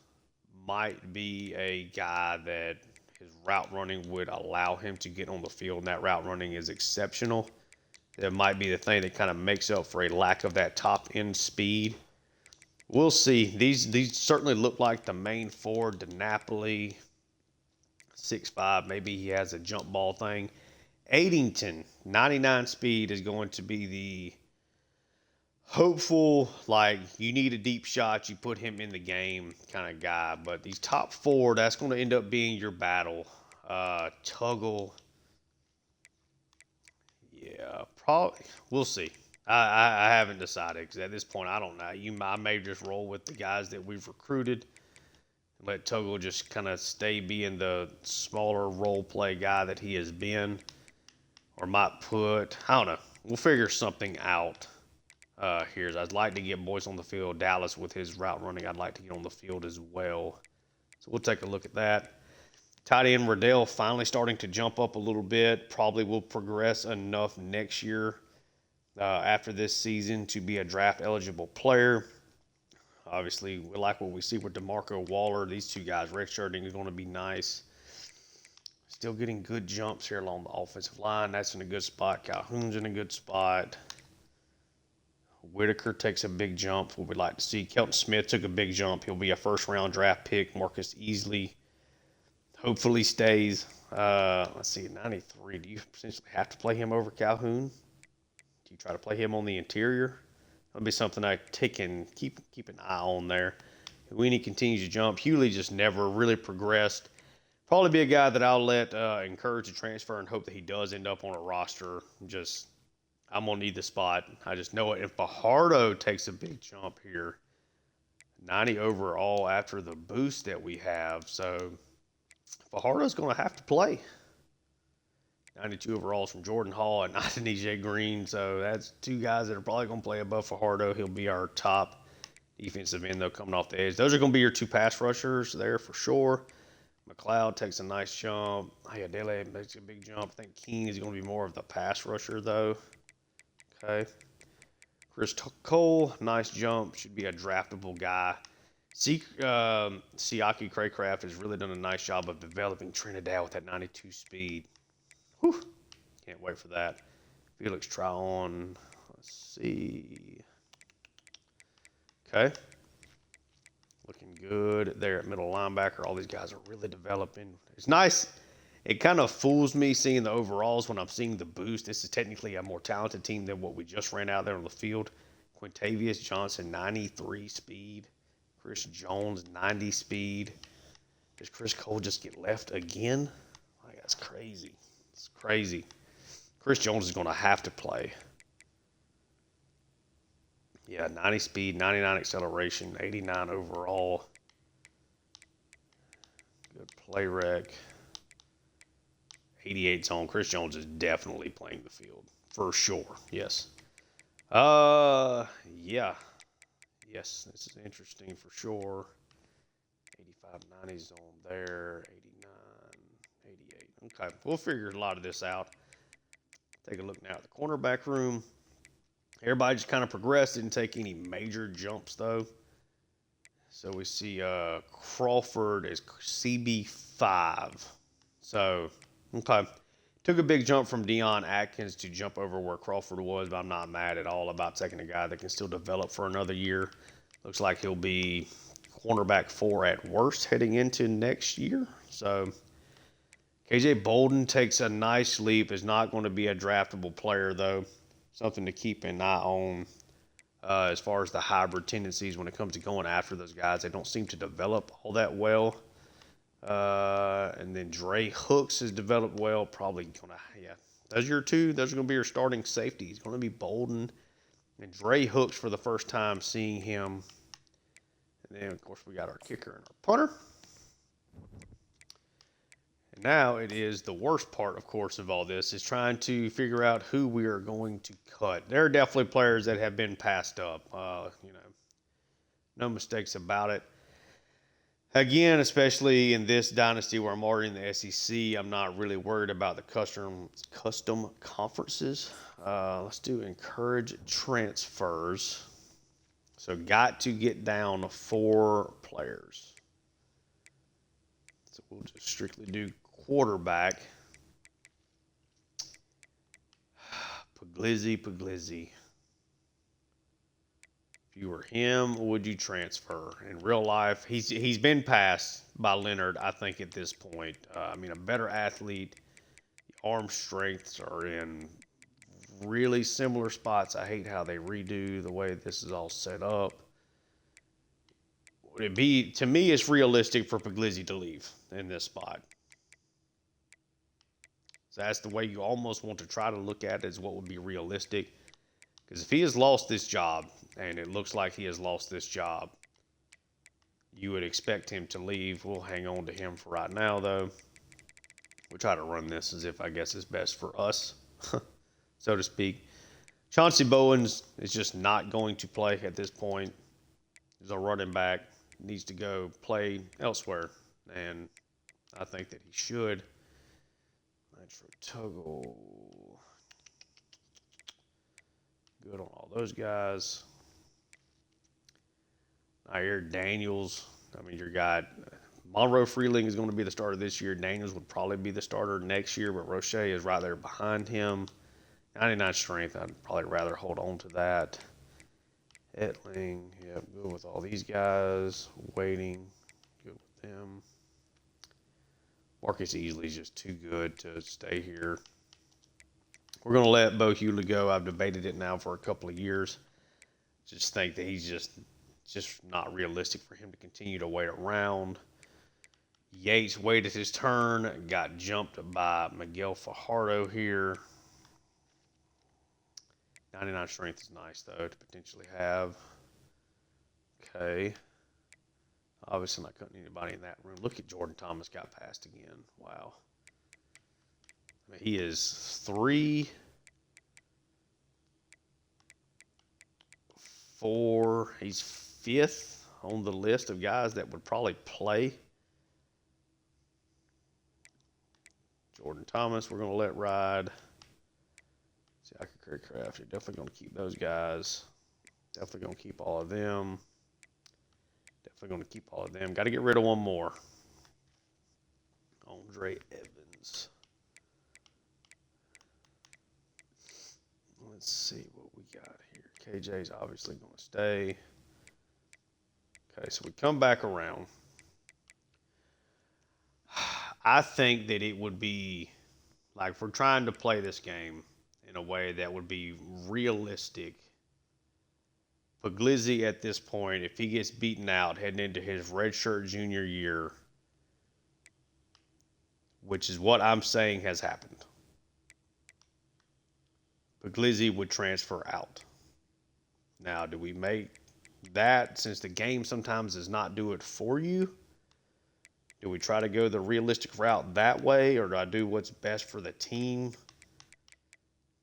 might be a guy that his route running would allow him to get on the field, and that route running is exceptional. That might be the thing that kind of makes up for a lack of that top-end speed. We'll see. These certainly look like the main four. DiNapoli, 6'5", maybe he has a jump ball thing. Addington, 99 speed is going to be the hopeful, like, you need a deep shot, you put him in the game kind of guy. But these top four, that's going to end up being your battle. Tuggle, yeah, probably. We'll see. I haven't decided because at this point, I don't know. I may just roll with the guys that we've recruited. Let Tuggle just kind of stay being the smaller role play guy that he has been. Or might put, I don't know. We'll figure something out here. I'd like to get boys on the field. Dallas with his route running, I'd like to get on the field as well. So we'll take a look at that. Tight end Riddell finally starting to jump up a little bit. Probably will progress enough next year after this season to be a draft-eligible player. Obviously, we like what we see with DeMarco Waller. These two guys redshirting is going to be nice. Still getting good jumps here along the offensive line. That's in a good spot. Calhoun's in a good spot. Whitaker takes a big jump, what we'd like to see. Kelton Smith took a big jump. He'll be a first-round draft pick. Marcus Easley hopefully stays. Let's see, 93. Do you essentially have to play him over Calhoun? Do you try to play him on the interior? That'll be something I take and keep an eye on there. Winnie continues to jump. Hewley just never really progressed. Probably be a guy that I'll let encourage to transfer and hope that he does end up on a roster. I'm going to need the spot. I just know it. If Fajardo takes a big jump here, 90 overall after the boost that we have. So Fajardo's going to have to play. 92 overalls from Jordan Hall and Adonijah Green. So that's two guys that are probably going to play above Fajardo. He'll be our top defensive end, though, coming off the edge. Those are going to be your two pass rushers there for sure. McLeod takes a nice jump. Ayodele makes a big jump. I think King is going to be more of the pass rusher, though. Okay. Chris Cole, nice jump. Should be a draftable guy. Siaki Craycraft has really done a nice job of developing Trinidad with that 92 speed. Whew. Can't wait for that. Felix Tryon. Let's see. Okay. Looking good there at middle linebacker. All these guys are really developing. It's nice. It kind of fools me seeing the overalls when I'm seeing the boost. This is technically a more talented team than what we just ran out there on the field. Quintavious Johnson, 93 speed. Chris Jones, 90 speed. Does Chris Cole just get left again? Like, that's crazy. It's crazy. Chris Jones is going to have to play. Yeah, 90 speed, 99 acceleration, 89 overall. Good play rec. 88 zone. Chris Jones is definitely playing the field. For sure. Yes. Yeah. Yes, this is interesting for sure. 85, 90 zone there. 89, 88. Okay, we'll figure a lot of this out. Take a look now at the cornerback room. Everybody just kind of progressed. Didn't take any major jumps, though. So we see Crawford is CB5. So, okay. Took a big jump from Deion Atkins to jump over where Crawford was, but I'm not mad at all about taking a guy that can still develop for another year. Looks like he'll be cornerback 4 at worst heading into next year. So, KJ Bolden takes a nice leap. Is not going to be a draftable player, though. Something to keep an eye on as far as the hybrid tendencies when it comes to going after those guys. They don't seem to develop all that well. And then Dre Hooks has developed well. Probably going to, yeah. Those are your two. Those are going to be your starting safeties. Going to be Bolden and Dre Hooks for the first time seeing him. And then, of course, we got our kicker and our punter. And now it is the worst part, of course, of all this is trying to figure out who we are going to cut. There are definitely players that have been passed up. No mistakes about it. Again, especially in this dynasty where I'm already in the SEC, I'm not really worried about the custom conferences. Let's do encourage transfers. So got to get down 4 players. So we'll just strictly do quarterback. Puglisi. If you were him, would you transfer? In real life, he's been passed by Leonard, I think, at this point. A better athlete. Arm strengths are in really similar spots. I hate how they redo the way this is all set up. Would it be, to me, it's realistic for Puglisi to leave in this spot. So that's the way you almost want to try to look at it, is what would be realistic. Because if he has lost this job, and it looks like he has lost this job, you would expect him to leave. We'll hang on to him for right now, though. We'll try to run this as if I guess it's best for us, so to speak. Chauncey Bowens is just not going to play at this point. He's a running back. Needs to go play elsewhere, and I think that he should. Nitro Tuggle. Good on all those guys. Nair Daniels. Your guy Monroe Freeling is going to be the starter this year. Daniels would probably be the starter next year, but Roche is right there behind him. 99 strength. I'd probably rather hold on to that. Etling, yep, good with all these guys. Waiting, good with them. Marcus Easley is just too good to stay here. We're going to let Bo Hewlett go. I've debated it now for a couple of years. Just think that he's just not realistic for him to continue to wait around. Yates waited his turn, got jumped by Miguel Fajardo here. 99 strength is nice, though, to potentially have. Okay. Obviously not cutting anybody in that room. Look at Jordan Thomas got passed again. Wow. He is 3, 4. He's 5th on the list of guys that would probably play. Jordan Thomas, we're going to let ride. See, I could carry Craft. You're definitely going to keep those guys. Definitely going to keep all of them. Definitely going to keep all of them. Got to get rid of one more. Andre Evans. Let's see what we got here. KJ's obviously going to stay. Okay, so we come back around. I think that it would be like if we're trying to play this game in a way that would be realistic. Puglisi at this point, if he gets beaten out heading into his redshirt junior year, which is what I'm saying has happened, Puglisi would transfer out. Now, do we make that, since the game sometimes does not do it for you? Do we try to go the realistic route that way, or do I do what's best for the team?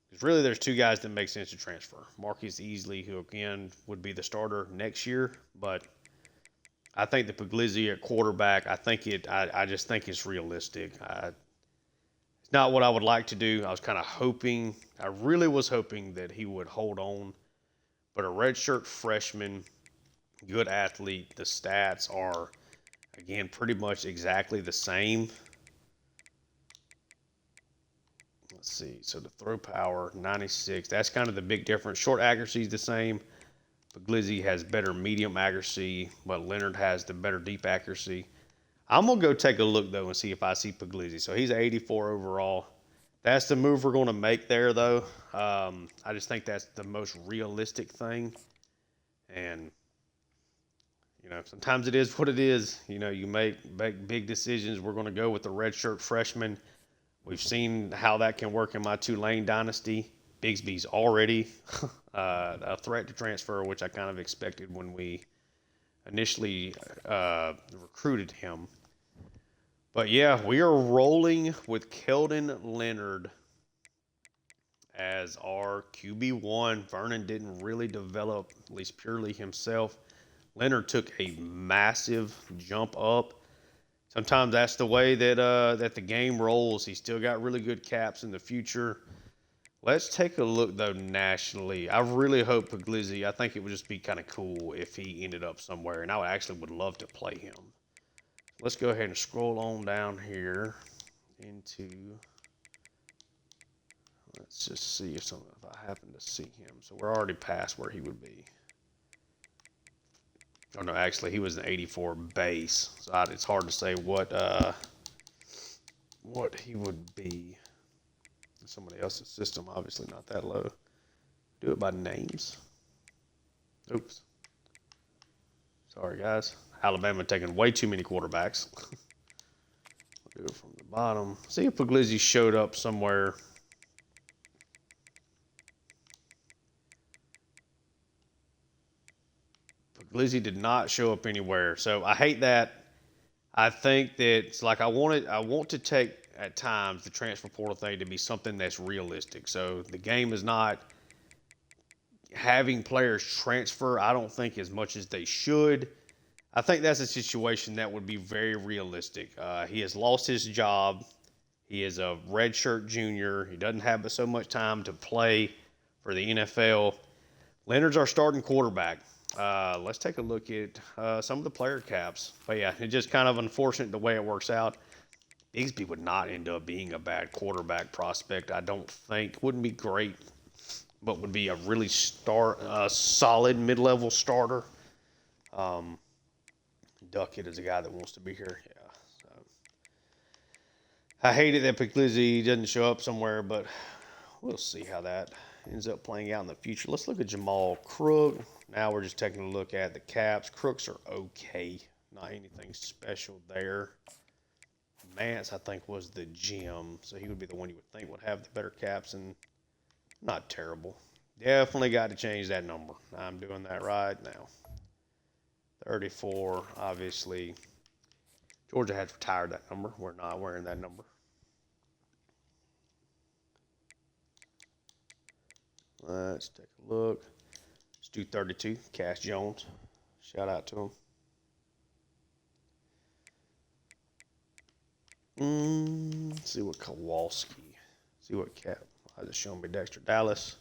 Because really, there's two guys that make sense to transfer. Marcus Easley, who again would be the starter next year, but I think the Puglisi at quarterback, I just think it's realistic. It's not what I would like to do. I was kind of hoping, I really was hoping that he would hold on. But a redshirt freshman, good athlete, the stats are, again, pretty much exactly the same. Let's see. So the throw power, 96. That's kind of the big difference. Short accuracy is the same. Puglisi has better medium accuracy, but Leonard has the better deep accuracy. I'm going to go take a look, though, and see if I see Puglisi. So he's an 84 overall. That's the move we're going to make there, though. I just think that's the most realistic thing. And, sometimes it is what it is. You make big decisions. We're going to go with the redshirt freshman. We've seen how that can work in my Tulane dynasty. Bigsby's already a threat to transfer, which I kind of expected when we initially recruited him. But yeah, we are rolling with Keldon Leonard as our QB1. Vernon didn't really develop, at least purely himself. Leonard took a massive jump up. Sometimes that's the way that the game rolls. He's still got really good caps in the future. Let's take a look, though, nationally. I really hope Puglisi, I think it would just be kind of cool if he ended up somewhere, and I would love to play him. Let's go ahead and scroll on down here into, let's just see if I happen to see him. So we're already past where he would be. Oh, no, actually, he was an 84 base, so it's hard to say what he would be. Somebody else's system, obviously not that low. Do it by names. Oops. Sorry, guys. Alabama taking way too many quarterbacks. We'll do it from the bottom. See if Puglisi showed up somewhere. Puglisi did not show up anywhere. So I hate that. I think that it's like I want to take at times the transfer portal thing to be something that's realistic. So the game is not having players transfer, I don't think, as much as they should. I think that's a situation that would be very realistic. He has lost his job. He is a redshirt junior. He doesn't have so much time to play for the NFL. Leonard's our starting quarterback. Let's take a look at some of the player caps. But yeah, it's just kind of unfortunate the way it works out. Bigsby would not end up being a bad quarterback prospect, I don't think. Wouldn't be great, but would be a really solid mid-level starter. Duckett is a guy that wants to be here. Yeah. So. I hate it that Puglisi doesn't show up somewhere, but we'll see how that ends up playing out in the future. Let's look at Jamal Crook. Now we're just taking a look at the caps. Crooks are okay. Not anything special there. Mance, I think, was the GM, so he would be the one you would think would have the better caps, and not terrible. Definitely got to change that number. I'm doing that right now. 34, obviously. Georgia has retired that number. We're not wearing that number. Let's take a look. Let's do 32. Cash Jones. Shout out to him. Let's see what Kowalski. See what cap. I just showing me Dexter Dallas.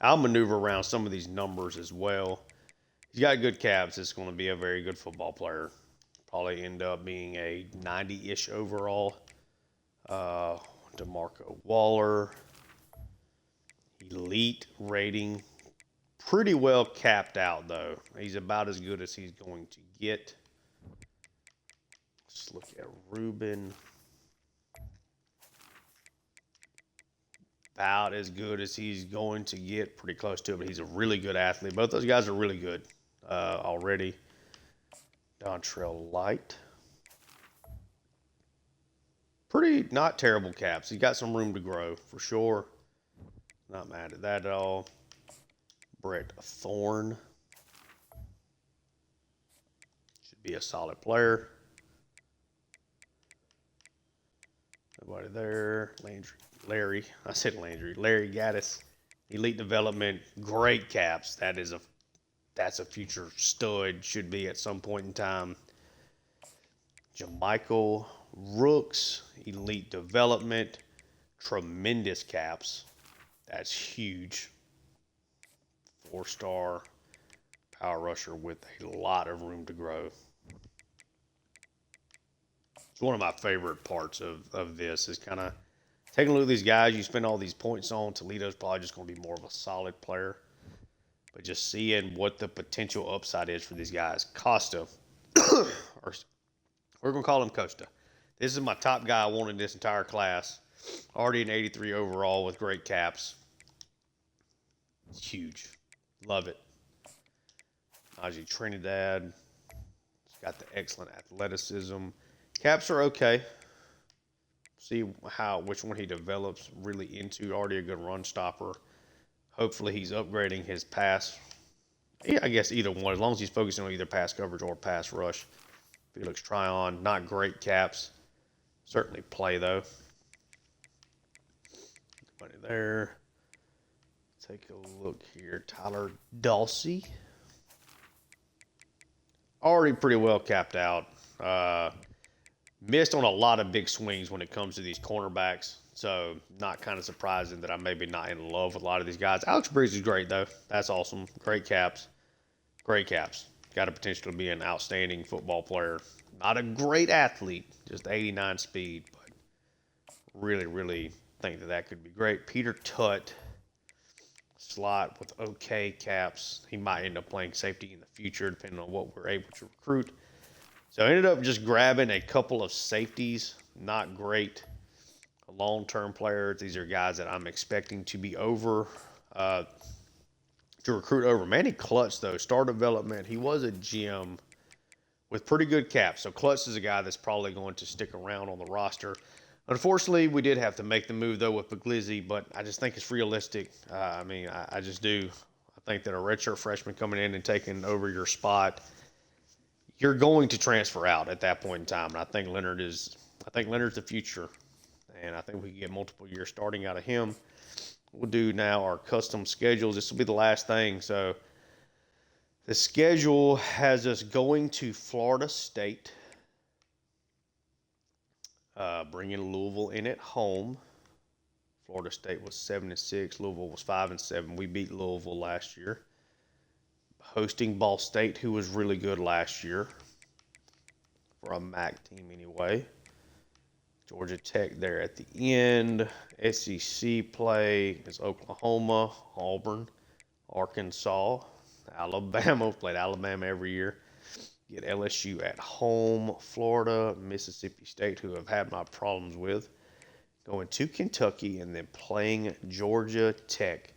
I'll maneuver around some of these numbers as well. He's got good caps. It's going to be a very good football player. Probably end up being a 90-ish overall. DeMarco Waller. Elite rating. pretty well capped out, though. He's about as good as he's going to get. Let's look at Ruben. About as good as he's going to get. Pretty close to it, but he's a really good athlete. Both those guys are really good already. Dontrell Light. Pretty not terrible caps. He's got some room to grow, for sure. Not mad at that at all. Brett Thorne. Should be a solid player. Nobody there. Larry Gaddis. Elite development. Great caps. That's a future stud. Should be at some point in time. Jamichael Rooks. Elite development. Tremendous caps. That's huge. 4-star power rusher with a lot of room to grow. It's one of my favorite parts of this is kind of taking a look at these guys you spend all these points on. Toledo's probably just going to be more of a solid player. But just seeing what the potential upside is for these guys. Costa, or we're going to call him Costa. This is my top guy I want in this entire class. Already an 83 overall with great caps. It's huge. Love it. Najee Trinidad. He's got the excellent athleticism. Caps are okay. See which one he develops really into. Already a good run stopper. Hopefully he's upgrading his pass. Yeah, I guess either one. As long as he's focusing on either pass coverage or pass rush. Felix Tryon. Not great caps. Certainly play though. Nobody there. Take a look here. Tyler Dawsey. Already pretty well capped out. Missed on a lot of big swings when it comes to these cornerbacks. So not kind of surprising that I'm maybe not in love with a lot of these guys. Alex Breeze is great, though. That's awesome. Great caps. Great caps. Got a potential to be an outstanding football player. Not a great athlete. Just 89 speed. But really, really think that could be great. Peter Tutt. Slot with okay caps. He might end up playing safety in the future depending on what we're able to recruit. So I ended up just grabbing a couple of safeties. Not great long-term players. These are guys that I'm expecting to be over, to recruit over. Manny Klutz, though, star development. He was a gem with pretty good caps. So Klutz is a guy that's probably going to stick around on the roster. Unfortunately, we did have to make the move, though, with Puglisi, but I just think it's realistic. I just do. I think that a redshirt freshman coming in and taking over your spot, you're going to transfer out at that point in time. And I think Leonard's the future, and I think we can get multiple years starting out of him. We'll do now our custom schedules. This will be the last thing. So the schedule has us going to Florida State. Bringing Louisville in at home. Florida State was 7-6. Louisville was 5-7. We beat Louisville last year. Hosting Ball State, who was really good last year. For a MAC team anyway. Georgia Tech there at the end. SEC play is Oklahoma, Auburn, Arkansas, Alabama. We've played Alabama every year. Get LSU at home, Florida, Mississippi State, who I've had my problems with. Going to Kentucky and then playing Georgia Tech.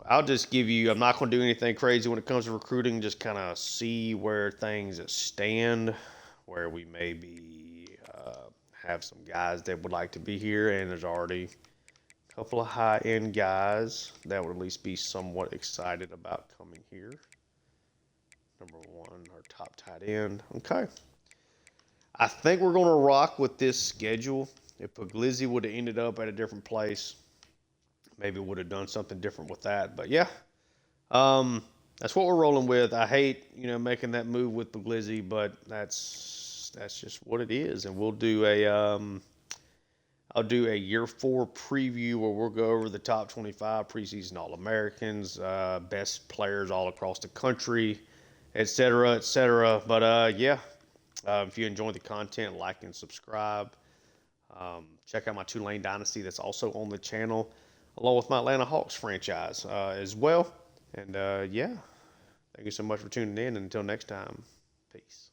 I'll just give you, I'm not going to do anything crazy when it comes to recruiting, just kind of see where things stand, where we maybe have some guys that would like to be here, and there's already a couple of high-end guys that would at least be somewhat excited about coming here. Number one, our top tight end. Okay. I think we're going to rock with this schedule. If Puglisi would have ended up at a different place, maybe would have done something different with that. But, yeah, that's what we're rolling with. I hate, making that move with Puglisi, but that's just what it is. And we'll do I'll do a year 4 preview where we'll go over the top 25 preseason All-Americans, best players all across the country, et cetera, et cetera. But, if you enjoy the content, like and subscribe. Check out my Tulane Dynasty that's also on the channel, along with my Atlanta Hawks franchise as well. And yeah, thank you so much for tuning in. And until next time, peace.